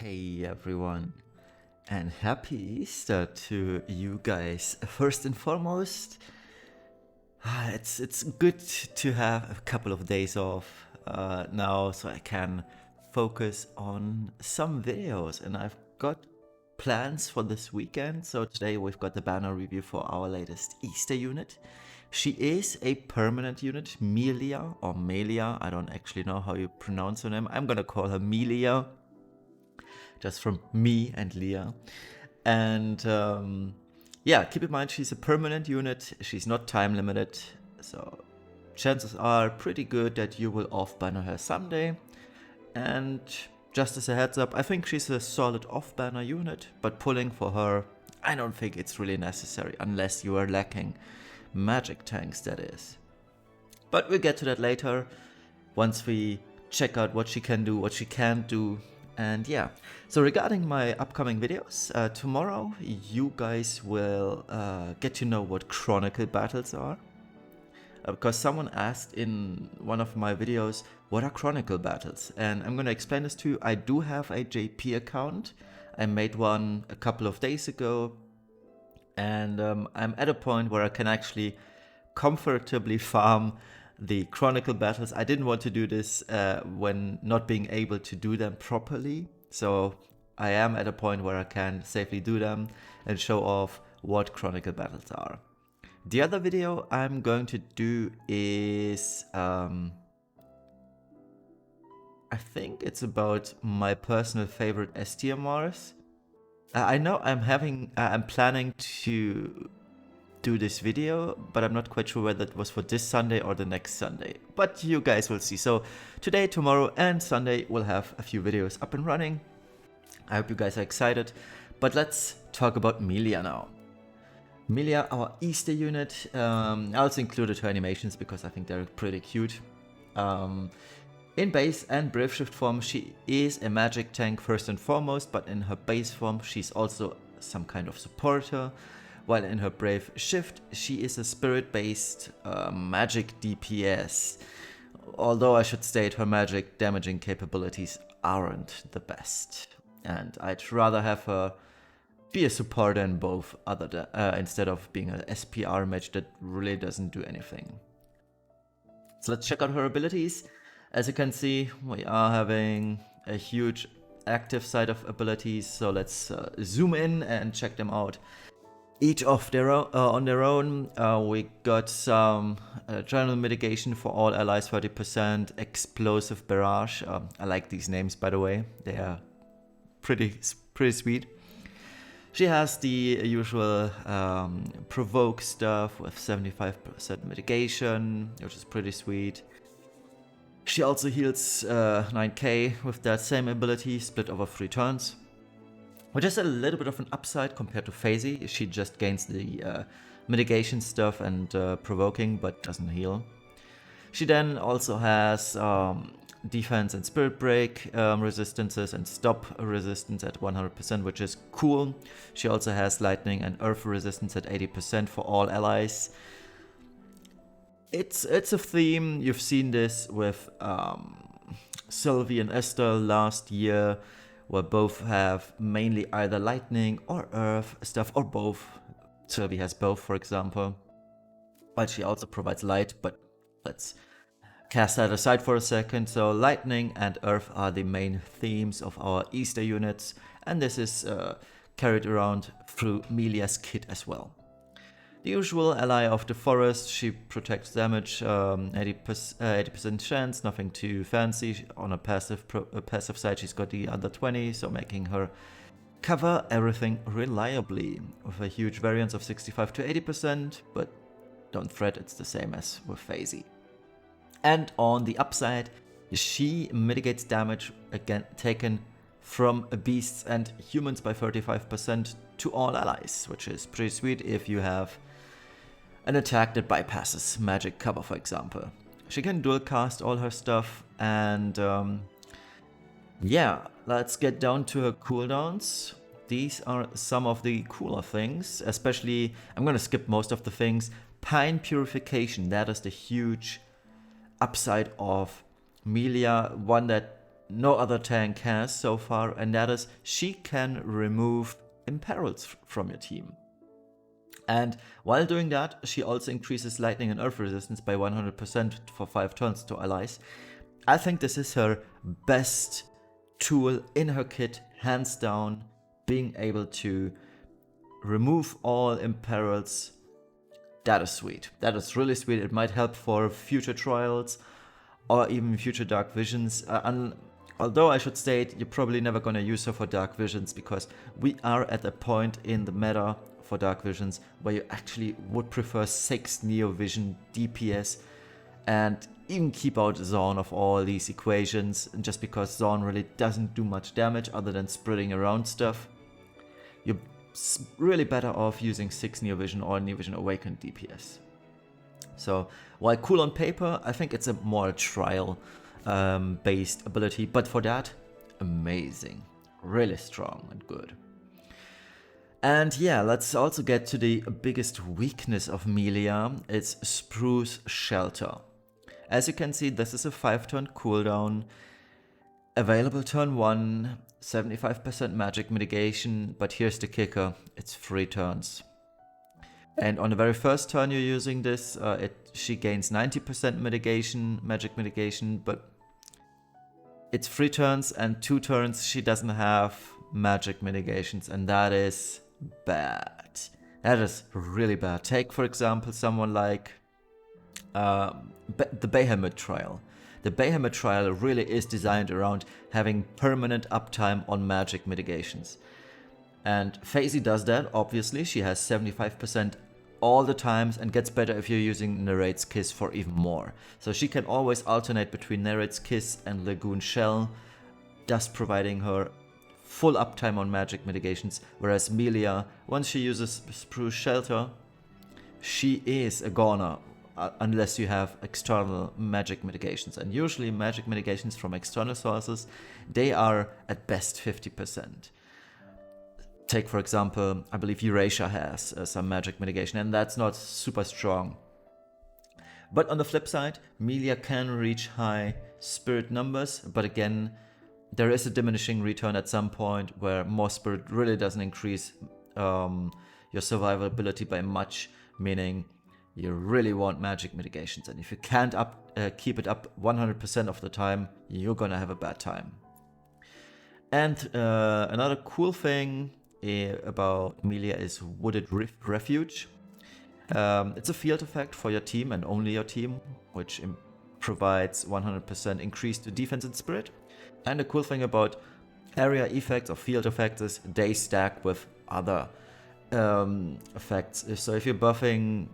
Hey everyone, and happy Easter to you guys. First and foremost, it's good to have a couple of days off now, so I can focus on some videos. And I've got plans for this weekend. So today we've got the banner review for our latest Easter unit. She is a permanent unit, Melia or Melia. I don't actually know how you pronounce her name. I'm gonna call her Melia, just from me and Leah. And yeah, keep in mind she's a permanent unit, she's not time limited, so chances are pretty good that you will off-banner her someday. And just as a heads up, I think she's a solid off-banner unit, but pulling for her, I don't think it's really necessary, unless you are lacking magic tanks, that is. But we'll get to that later, once we check out what she can do, what she can't do. And yeah, so regarding my upcoming videos, tomorrow you guys will get to know what Chronicle battles are. Because someone asked in one of my videos, what are Chronicle battles? And I'm going to explain this to you. I do have a JP account. I made one a couple of days ago. And I'm at a point where I can actually comfortably farm the Chronicle battles. I didn't want to do this when not being able to do them properly. So I am at a point where I can safely do them and show off what Chronicle battles are. The other video I'm going to do is, I think it's about my personal favorite STMRs. I know I'm planning to do this video, but I'm not quite sure whether it was for this Sunday or the next Sunday. But you guys will see. So today, tomorrow, and Sunday we'll have a few videos up and running. I hope you guys are excited. But let's talk about Melia now. Melia, our Easter unit. I also included her animations because I think they're pretty cute. In base and Brave Shift form, she is a magic tank first and foremost, but in her base form, she's also some kind of supporter. While in her Brave Shift, she is a spirit-based magic DPS. Although I should state her magic damaging capabilities aren't the best. And I'd rather have her be a supporter in both instead of being an SPR mage that really doesn't do anything. So let's check out her abilities. As you can see, we are having a huge active side of abilities. So let's zoom in and check them out. Each of their own, on their own, we got some general mitigation for all allies 30%, explosive barrage. I like these names, by the way. They are pretty sweet. She has the usual provoke stuff with 75% mitigation, which is pretty sweet. She also heals 9k with that same ability, split over 3 turns. Which is a little bit of an upside compared to Faisy. She just gains the mitigation stuff and provoking, but doesn't heal. She then also has defense and spirit break resistances and stop resistance at 100%, which is cool. She also has lightning and earth resistance at 80% for all allies. It's a theme. You've seen this with Sylvie and Esther last year, where both have mainly either lightning or earth stuff, or both. Sylvie has both, for example. But she also provides light, but let's cast that aside for a second. So lightning and earth are the main themes of our Easter units, and this is carried around through Melia's kit as well. The usual ally of the forest, she protects damage, 80% chance, nothing too fancy. On a passive side, she's got the under 20, so making her cover everything reliably, with a huge variance of 65 to 80%, but don't fret, it's the same as with Faisy. And on the upside, she mitigates damage again taken from beasts and humans by 35% to all allies, which is pretty sweet if you have an attack that bypasses magic cover, for example. She can dual cast all her stuff, and yeah, let's get down to her cooldowns. These are some of the cooler things, especially, I'm gonna skip most of the things. Pine Purification, that is the huge upside of Melia, one that no other tank has so far, and that is she can remove imperils from your team. And while doing that, she also increases lightning and earth resistance by 100% for 5 turns to allies. I think this is her best tool in her kit, hands down, being able to remove all imperils. That is sweet. That is really sweet. It might help for future trials or even future dark visions. Although I should state, you're probably never gonna use her for dark visions, because we are at a point in the meta for dark visions where you actually would prefer 6 Neo Vision DPS and even keep out Zorn of all these equations, and just because Zorn really doesn't do much damage other than spreading around stuff, you're really better off using 6 Neo Vision or Neo Vision Awakened DPS. So while cool on paper, I think it's a more trial based ability, but for that, amazing, really strong and good. And yeah, let's also get to the biggest weakness of Melia. It's Spruce Shelter. As you can see, this is a 5-turn cooldown, available turn 1, 75% magic mitigation, but here's the kicker, it's 3 turns. And on the very first turn you're using this, she gains 90% magic mitigation, but it's 3 turns, and 2 turns she doesn't have magic mitigations, and that is bad. That is really bad. Take, for example, someone like the Behemoth trial. The Behemoth trial really is designed around having permanent uptime on magic mitigations. And Faisy does that, obviously. She has 75% all the times and gets better if you're using Narrate's Kiss for even more. So she can always alternate between Narrate's Kiss and Lagoon Shell, thus providing her full uptime on magic mitigations, whereas Melia, once she uses Spruce Shelter, she is a goner unless you have external magic mitigations. And usually magic mitigations from external sources, they are at best 50%. Take, for example, I believe Eurasia has some magic mitigation, and that's not super strong. But on the flip side, Melia can reach high spirit numbers, but again, there is a diminishing return at some point where more spirit really doesn't increase your survivability by much, meaning you really want magic mitigations. And if you can't keep it up 100% of the time, you're gonna have a bad time. And another cool thing about Melia is Wooded Refuge. It's a field effect for your team and only your team, which provides 100% increased defense and spirit. And the cool thing about area effects or field effects is they stack with other effects. So if you're buffing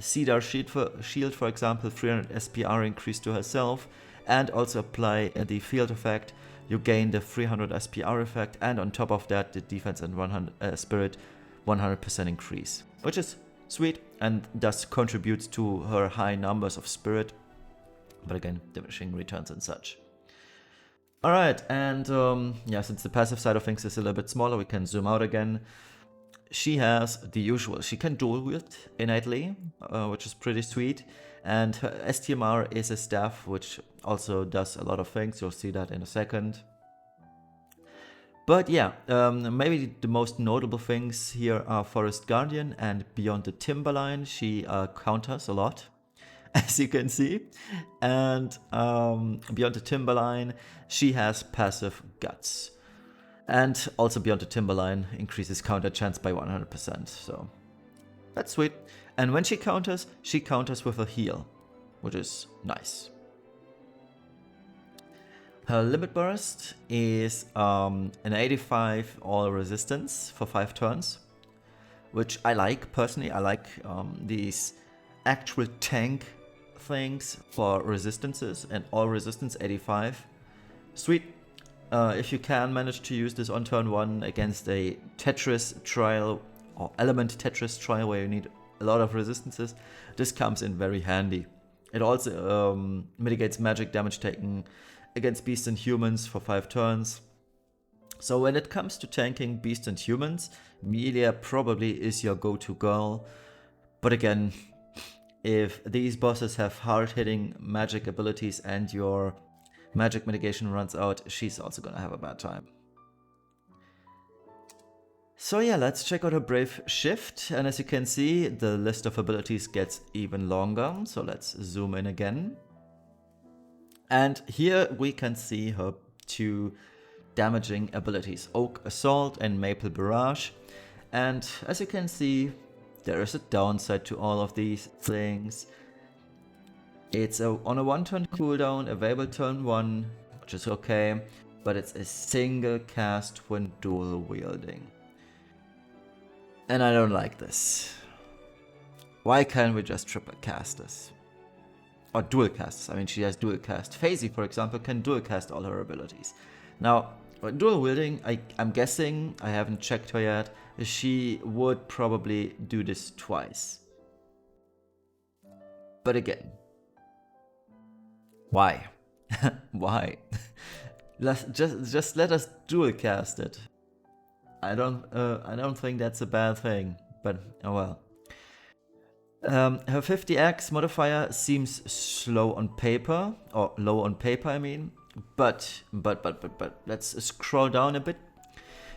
Cedar Shield, for example, 300 SPR increase to herself, and also apply the field effect, you gain the 300 SPR effect, and on top of that, the defense and 100 spirit 100% increase, which is sweet and thus contributes to her high numbers of spirit, but again, diminishing returns and such. Alright, and yeah, since the passive side of things is a little bit smaller, we can zoom out again. She has the usual. She can dual wield innately, which is pretty sweet. And her STMR is a staff, which also does a lot of things. You'll see that in a second. But yeah, maybe the most notable things here are Forest Guardian and Beyond the Timberline. She counters a lot, as you can see. And Beyond the Timberline, she has passive Guts. And also Beyond the Timberline increases counter chance by 100%, so that's sweet. And when she counters with a heal, which is nice. Her limit burst is an 85 all resistance for 5 turns, which I like personally. I like these actual tank things for resistances, and all resistance 85. Sweet. If you can manage to use this on turn 1 against a Tetris trial or element Tetris trial where you need a lot of resistances, this comes in very handy. It also mitigates magic damage taken against beasts and humans for 5 turns. So when it comes to tanking beasts and humans, Melia probably is your go-to girl. But again, if these bosses have hard-hitting magic abilities and your magic mitigation runs out, she's also gonna have a bad time. So yeah, let's check out her Brave Shift, and as you can see, the list of abilities gets even longer, so let's zoom in again. And here we can see her 2 damaging abilities, Oak Assault and Maple Barrage. And as you can see, there is a downside to all of these things. It's on a 1-turn cooldown, available turn 1, which is okay, but it's a single cast when dual wielding. And I don't like this. Why can't we just triple cast this? Or dual cast. I mean, she has dual cast. Faisy, for example, can dual cast all her abilities. Now, dual wielding, I'm guessing, I haven't checked her yet, she would probably do this twice. But again, why? Why? just let us dual cast it. I don't think that's a bad thing, but oh well. Her 50x modifier seems slow on paper, or low on paper, I mean. But let's scroll down a bit.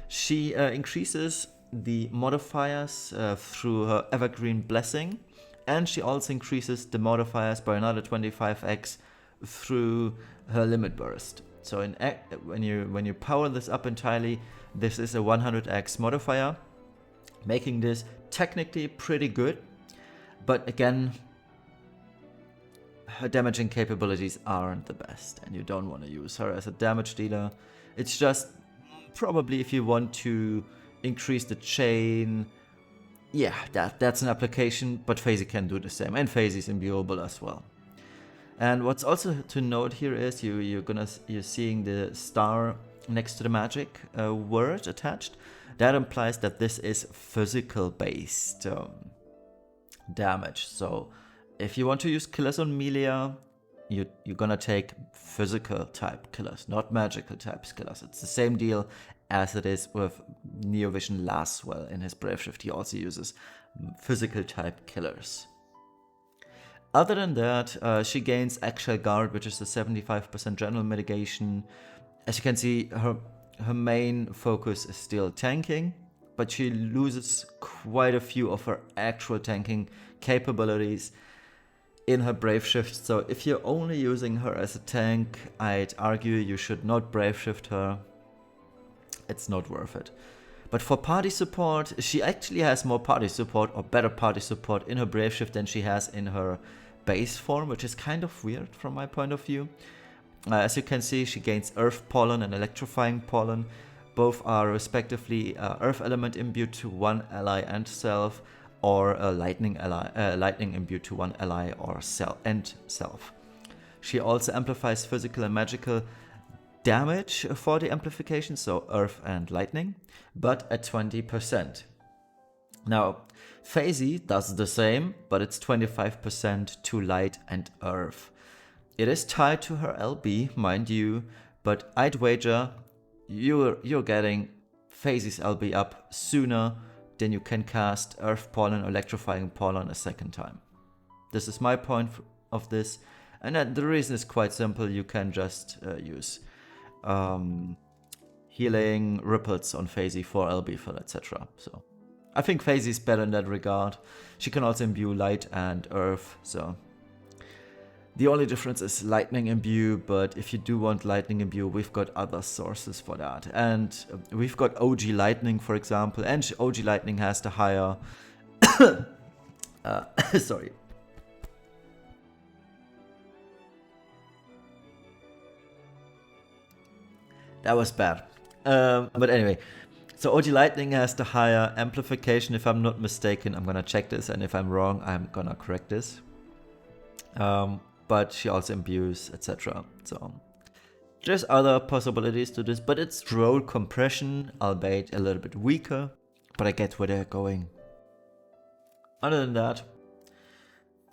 She increases the modifiers through her Evergreen Blessing, and she also increases the modifiers by another 25x through her Limit Burst. So when you power this up entirely, this is a 100x modifier, making this technically pretty good. But again, her damaging capabilities aren't the best, and you don't want to use her as a damage dealer. It's just probably if you want to increase the chain, yeah, that's an application, but Faisy can do the same, and Faisy is imbuable as well. And what's also to note here is you're seeing the star next to the magic word attached. That implies that this is physical based damage. So if you want to use killers on Melia, you're gonna take physical type killers, not magical type killers. It's the same deal as it is with Neovision Laswell in his Brave Shift. He also uses physical type killers. Other than that, she gains Actual Guard, which is the 75% general mitigation. As you can see, her main focus is still tanking, but she loses quite a few of her actual tanking capabilities in her Brave Shift. So if you're only using her as a tank, I'd argue you should not Brave Shift her. It's not worth it. But for party support, she actually has more party support, or better party support in her Brave Shift than she has in her base form, which is kind of weird from my point of view. As you can see, she gains Earth Pollen and Electrifying Pollen. Both are respectively Earth Element imbued to one ally and self, or a Lightning imbued to one ally or self. She also amplifies physical and magical damage for the amplification, so Earth and Lightning, but at 20%. Now, Faisy does the same, but it's 25% to Light and Earth. It is tied to her LB, mind you, but I'd wager you're getting Faisy's LB up sooner than you can cast Earth Pollen or Electrifying Pollen a second time. This is my point of this, and the reason is quite simple. You can just use healing ripples on Faisy for LB fill, etc. So I think Faisy is better in that regard. She can also imbue Light and Earth, so the only difference is Lightning Imbue, but if you do want Lightning Imbue, we've got other sources for that. And we've got OG Lightning, for example, and OG Lightning has the higher... sorry. That was bad. But anyway, so OG Lightning has the higher amplification, if I'm not mistaken. I'm gonna check this, and if I'm wrong, I'm gonna correct this. But she also imbues, etc. So there's other possibilities to this, but it's roll compression, albeit a little bit weaker, but I get where they're going. Other than that,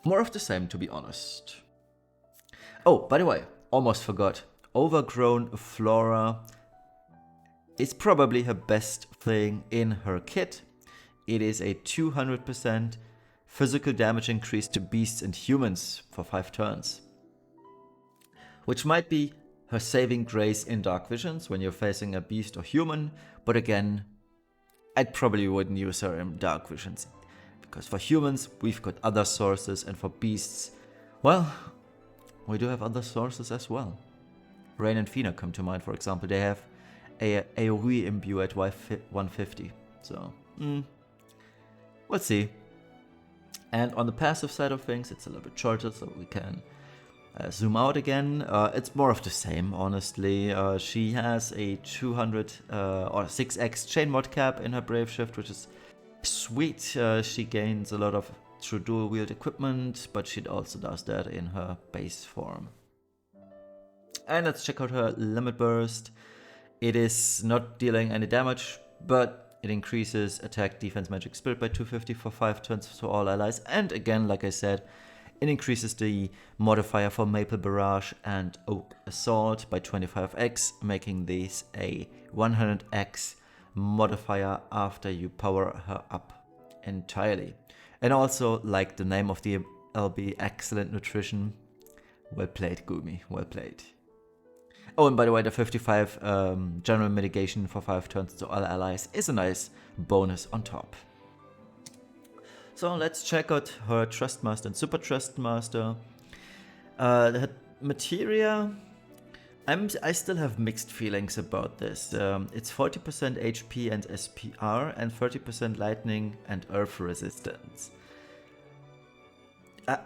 more of the same, to be honest. Oh, by the way, almost forgot. Overgrown Flora is probably her best thing in her kit. It is a 200% physical damage increase to beasts and humans for 5 turns, which might be her saving grace in Dark Visions when you're facing a beast or human, but again, I probably wouldn't use her in Dark Visions, because for humans, we've got other sources, and for beasts, well, we do have other sources as well. Rain and Fina come to mind, for example. They have a AoE imbue at 150, so we'll see. And on the passive side of things, it's a little bit shorter, so we can zoom out again. It's more of the same, honestly. She has a 200 or 6x chain mod cap in her Brave Shift, which is sweet. She gains a lot of true dual wield equipment, but she also does that in her base form. And let's check out her limit burst. It is not dealing any damage, but it increases attack, defense, magic, spirit by 250 for 5 turns to all allies. And again, like I said, it increases the modifier for Maple Barrage and Oak Assault by 25x, making these a 100x modifier after you power her up entirely. And also, like the name of the LB, excellent nutrition. Well played, Gumi, well played. Oh, and by the way, the 55 general mitigation for 5 turns to all allies is a nice bonus on top. So let's check out her Trustmaster and Super Trustmaster. The materia, I still have mixed feelings about this. It's 40% HP and SPR and 30% lightning and earth resistance.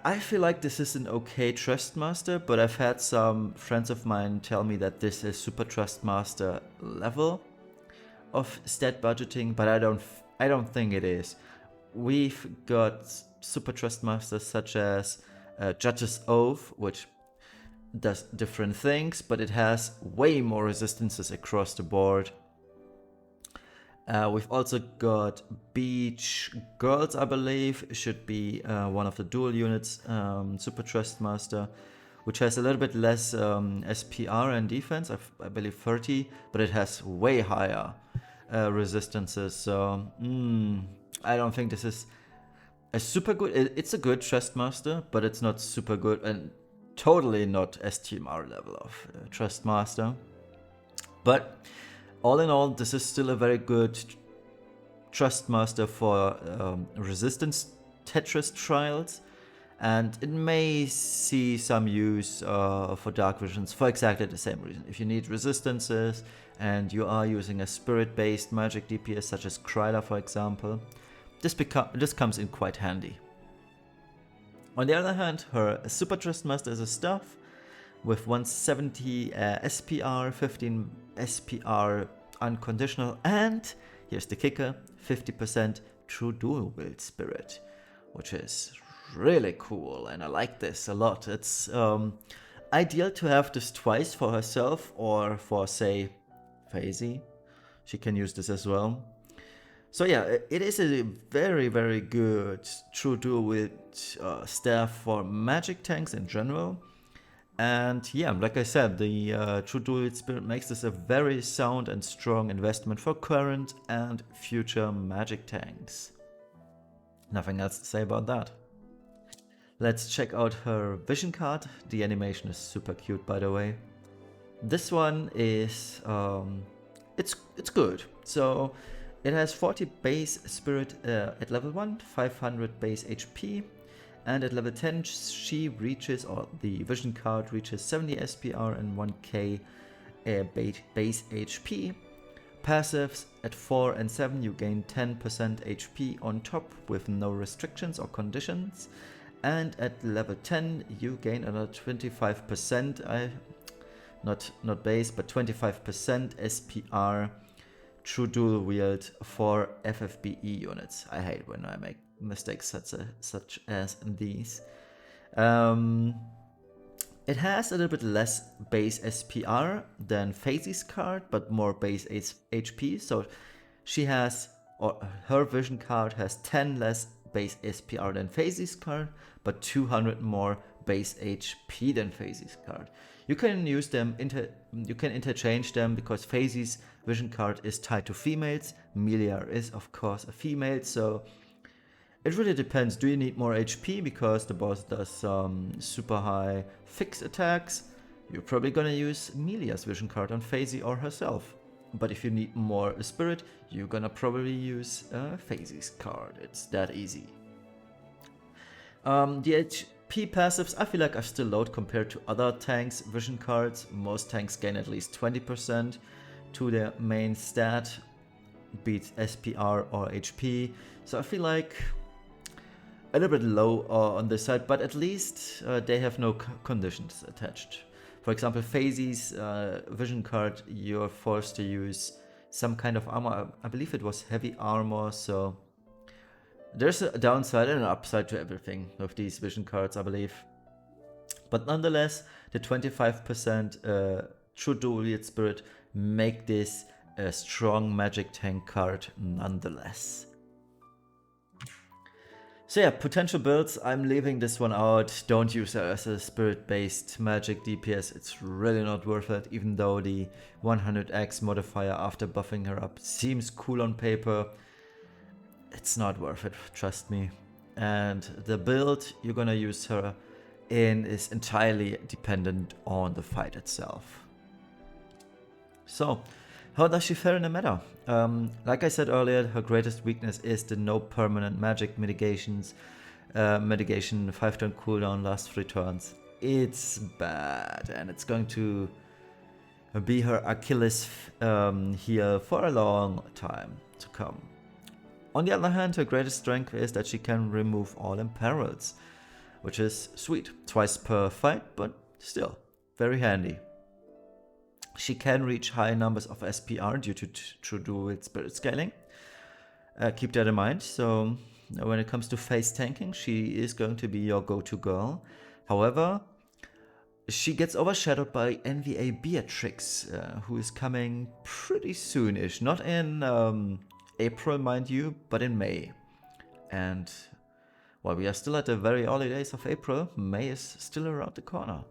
I feel like this is an okay Trustmaster, but I've had some friends of mine tell me that this is Super Trustmaster level of stat budgeting, but I don't think it is. We've got Super Trustmasters such as Judge's Oath, which does different things, but it has way more resistances across the board. We've also got Beach Girls, I believe, should be one of the dual units, Super Trustmaster, which has a little bit less SPR and defense, I believe 30, but it has way higher resistances, so I don't think this is a super good, it's a good Trustmaster, but it's not super good and totally not STMR level of Trustmaster. But all in all, this is still a very good Trustmaster for resistance Tetris trials, and it may see some use for Dark Visions for exactly the same reason. If you need resistances and you are using a spirit-based magic DPS such as Kryla, for example, this comes in quite handy. On the other hand, her Super Trustmaster is a staff with 170 SPR, 15 SPR unconditional, and here's the kicker, 50% true dual wield spirit, which is really cool, and I like this a lot. It's ideal to have this twice for herself or for, say, Faisy. She can use this as well. So yeah, it is a very, very good true dual wield staff for magic tanks in general. And yeah, like I said, the True Dual Spirit makes this a very sound and strong investment for current and future magic tanks. Nothing else to say about that. Let's check out her vision card. The animation is super cute, by the way. This one is, it's good. So it has 40 base spirit at level 1, 500 base HP. And at level 10, she reaches, or the vision card reaches 70 SPR and 1k base HP. Passives at 4 and 7, you gain 10% HP on top with no restrictions or conditions. And at level 10, you gain another 25%, not base, but 25% SPR true dual wield for FFBE units. I hate when I make mistakes such as these. It has a little bit less base SPR than Faisy's card, but more base HP. So she has, or her vision card has 10 less base SPR than Faisy's card, but 200 more base HP than Faisy's card. You can use them, you can interchange them because Faisy's vision card is tied to females. Melia is of course a female, so it really depends. Do you need more HP because the boss does some super high fixed attacks? you're probably gonna use Melia's vision card on Faisy or herself. But if you need more spirit, you're gonna probably use Faisy's card. It's that easy. The HP passives I feel like are still low compared to other tanks' vision cards. Most tanks gain at least 20% to their main stat, be it SPR or HP. So I feel like a little bit low on this side, but at least they have no conditions attached. For example, Faisy's vision card, you're forced to use some kind of armor. I believe it was heavy armor, so there's a downside and an upside to everything with these vision cards, I believe. But nonetheless, the 25% true dual wield spirit make this a strong magic tank card nonetheless. So yeah, potential builds, I'm leaving this one out. Don't use her as a spirit-based magic DPS, it's really not worth it, even though the 100x modifier after buffing her up seems cool on paper. It's not worth it, trust me. And the build you're gonna use her in is entirely dependent on the fight itself. So, how does she fare in the meta? Like I said earlier, her greatest weakness is the no permanent magic mitigations. Mitigation 5-turn cooldown, last 3 turns. It's bad, and it's going to be her Achilles heel for a long time to come. On the other hand, her greatest strength is that she can remove all imperils, which is sweet. Twice per fight, but still very handy. She can reach high numbers of SPR due to true dual spirit scaling. Keep that in mind. So when it comes to face tanking, she is going to be your go-to girl. However, she gets overshadowed by NVA Beatrix, who is coming pretty soon-ish. Not in April, mind you, but in May. And while we are still at the very early days of April, May is still around the corner.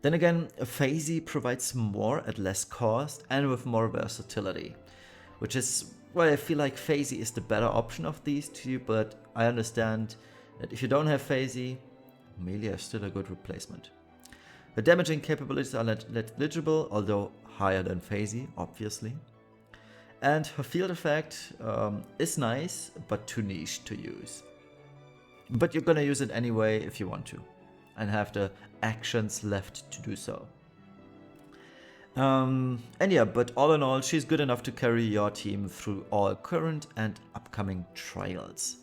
Then again, Faisy provides more at less cost and with more versatility, which is why I feel like Faisy is the better option of these two, but I understand that if you don't have Faisy, Melia is still a good replacement. The damaging capabilities are negligible, although higher than Faisy, obviously. And her field effect is nice, but too niche to use. But you're gonna use it anyway if you want to, and have the actions left to do so. And yeah, but all in all, she's good enough to carry your team through all current and upcoming trials.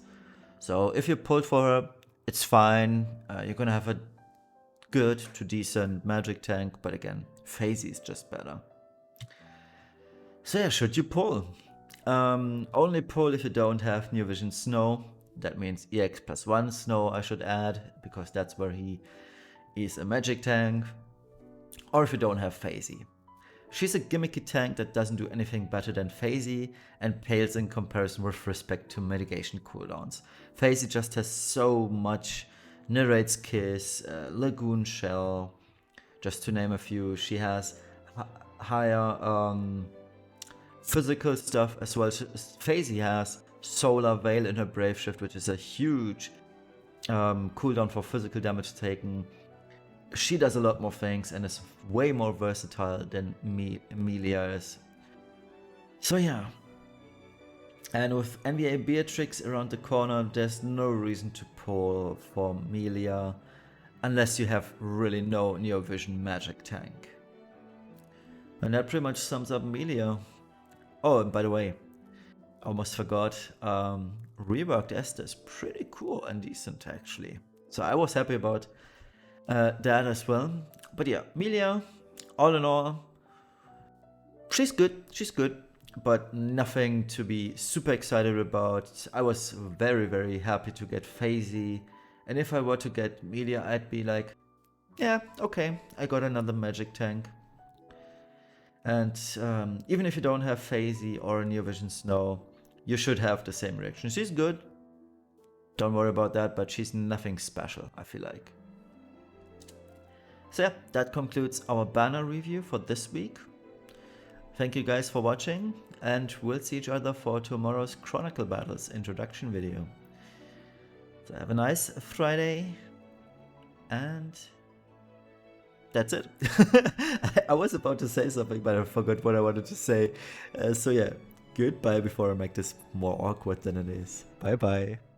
So if you pulled for her, it's fine. You're gonna have a good to decent magic tank, but again, Faisy is just better. So yeah, should you pull? Only pull if you don't have New Vision Snow. That means EX +1 Snow I should add, because that's where he is a magic tank. Or if you don't have Faisy. She's a gimmicky tank that doesn't do anything better than Faisy and pales in comparison with respect to mitigation cooldowns. Faisy just has so much. Narrate's Kiss, Lagoon Shell, just to name a few. She has higher physical stuff as well. Faisy has Solar Veil in her Brave Shift, which is a huge cooldown for physical damage taken. She does a lot more things and is way more versatile than Melia is. So yeah. And with NVA Beatrix around the corner, there's no reason to pull for Melia unless you have really no Neo Vision magic tank. And that pretty much sums up Melia. Oh, and by the way, I almost forgot, reworked Esther is pretty cool and decent actually. So I was happy about that as well. But yeah, Melia, all in all, she's good, but nothing to be super excited about. I was very, very happy to get Faisy, and if I were to get Melia, I'd be like, yeah, okay, I got another magic tank. And even if you don't have Faisy or Neo Vision Snow, you should have the same reaction. She's good, don't worry about that, but she's nothing special, I feel like. So yeah, that concludes our banner review for this week. Thank you guys for watching, and we'll see each other for tomorrow's Chronicle Battles introduction video. So have a nice Friday, and that's it. I was about to say something, but I forgot what I wanted to say. So yeah, goodbye before I make this more awkward than it is. Bye bye.